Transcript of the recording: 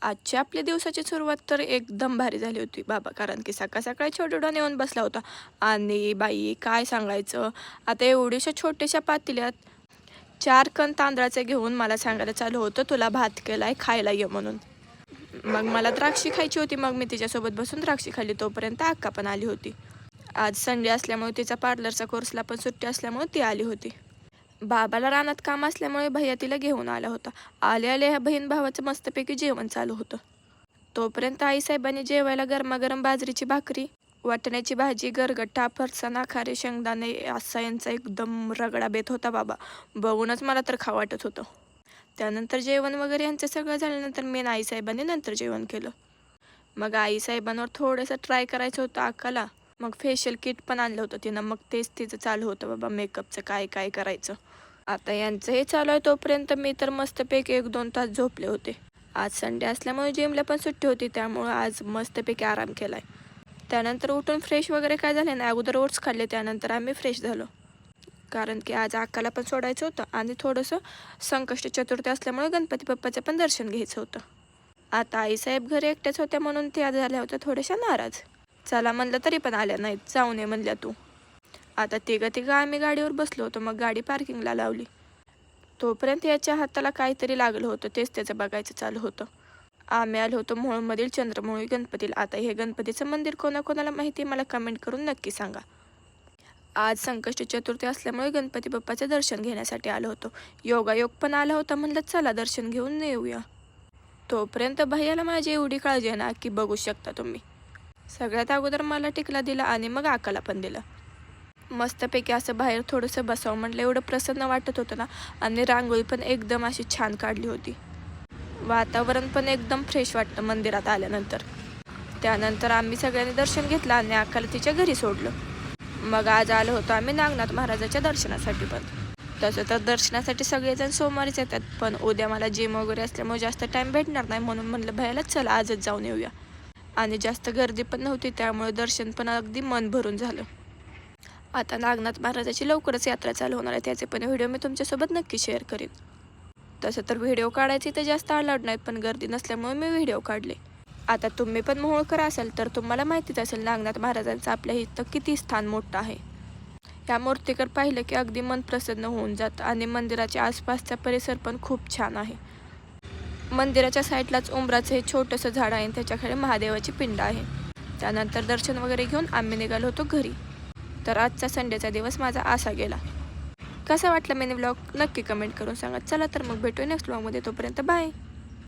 आजच्या आपल्या दिवसाची सुरुवात तर एकदम भारी झाली होती बाबा, कारण की सकाळ सकाळी छोटूडा येऊन बसला होता. आणि बाई काय सांगायचं, आता एवढ्याशा छोट्याशा पातेल्यात 4 कण तांदळाचे घेऊन मला सांगायला चालू होतं, तुला भात केलाय खायला ये म्हणून. मग मला द्राक्षी खायची होती, मग मी तिच्यासोबत बसून द्राक्षी खाल्ली. तोपर्यंत अक्का पण आली होती. आज संडे असल्यामुळे तिचा पार्लरचा कोर्सला पण सुट्टी असल्यामुळे ती आली होती. बाबाला रानात काम असल्यामुळे भैया तिला घेऊन आला होता. आले आले ह्या बहीण भावाचं मस्तपैकी जेवण चालू होतं. तोपर्यंत आईसाहेबांनी जेवायला गरमागरम बाजरीची भाकरी, वाटण्याची भाजी, गरगट्टा, फरसाणा, खारे शेंगदाणे असा यांचा एकदम रगडा बेत होता बाबा. बघूनच मला तर खावं वाटत होतं. त्यानंतर जेवण वगैरे यांचं सगळं झाल्यानंतर मी आणि आईसाहेबांनी नंतर जेवण केलं. मग आईसाहेबांवर थोडंसं ट्राय करायचं होतं अक्काला. मग फेशियल किट पण आणलं होतं तिनं. मग तेच तिचं चालू होतं बाबा, मेकअपचं काय काय करायचं. आता यांचं हे चालू आहे तोपर्यंत मी तर मस्तपैकी 1-2 तास झोपले होते. आज संडे असल्यामुळे जिमला पण सुट्टी होती, त्यामुळे आज मस्तपैकी आराम केलाय. त्यानंतर उठून फ्रेश वगैरे काय झाले नाही, अगोदर ओट्स खाल्ले, त्यानंतर आम्ही फ्रेश झालो. कारण की आज अक्काला पण सोडायचं होतं आणि थोडंसं संकष्टी चतुर्थी असल्यामुळे गणपती बाप्पाचं पण दर्शन घ्यायचं होतं. आता आईसाहेब घरी एकट्याच होत्या म्हणून त्या झाल्या होत्या थोड्याशा नाराज. चला म्हणलं तरी पण आल्या नाहीत, जाऊ नये म्हणल्या तू. आता तिघं आम्ही गाडीवर बसलो होतो. मग गाडी पार्किंगला लावली. तोपर्यंत याच्या हाताला काहीतरी लागलं होतं, तेच त्याचं बघायचं चालू होतं. आम्ही आलो होतो मोहोळमधील चंद्रमौळी गणपतीला. आता हे गणपतीचं मंदिर कोणाकोणाला माहिती मला कमेंट करून नक्की सांगा. आज संकष्टी चतुर्थी असल्यामुळे गणपती बाप्पाचं दर्शन घेण्यासाठी आलो होतो. योगायोग पण आला होता, म्हणलं चला दर्शन घेऊन येऊया. तोपर्यंत भैयाला माझी एवढी काळजी आहे ना की बघू शकता तुम्ही. सगळ्यात अगोदर मला टिकला दिला आणि मग आकाला पण दिला. मस्तपैकी असं बाहेर थोडंसं बसावं म्हटलं, एवढं प्रसन्न वाटत होतं ना. आणि रांगोळी पण एकदम अशी छान काढली होती. वातावरण पण एकदम फ्रेश वाटतं मंदिरात आल्यानंतर. त्यानंतर आम्ही सगळ्यांनी दर्शन घेतलं आणि आकाला तिच्या घरी सोडलं. मग आज आलो होतो आम्ही नागनाथ महाराजाच्या दर्शनासाठी. पण तसं तर दर्शनासाठी सगळेजण सोमवारीच येतात, पण उद्या मला जिम वगैरे असल्यामुळे जास्त टाईम भेटणार नाही, म्हणून म्हणलं भैयाला चला आजच जाऊन येऊया. आणि जास्त गर्दी पण नव्हती, त्यामुळे दर्शन पण अगदी मन भरून झालं. आता नागनाथ महाराजाची लवकरच यात्रा चालू होणार आहे, त्याचे पण व्हिडिओ मी तुमच्यासोबत नक्की शेअर करीन. तसं तर व्हिडिओ काढायचे तर जास्त अलाउड नाहीत, पण गर्दी नसल्यामुळे मी व्हिडिओ काढले. आता तुम्ही पण मोहोळकर असाल तर तुम्हाला माहितीच असेल नागनाथ महाराजांचं आपल्या इथं किती स्थान मोठं आहे. या मूर्तीकडे पाहिलं की अगदी मन प्रसन्न होऊन जातं. आणि मंदिराच्या आसपासचा परिसर पण खूप छान आहे. मंदिराच्या साईडलाच उंबराचं हे छोटंसं झाड आहे, त्याच्याकडे महादेवाची पिंड आहे. त्यानंतर दर्शन वगैरे घेऊन आम्ही निघालो होतो घरी. तर आजचा संडेचा दिवस माझा असा गेला. कसा वाटला मिनी व्लॉग नक्की कमेंट करून सांगा. चला तर मग भेटूया नेक्स्ट व्लॉगमध्ये, तोपर्यंत बाय.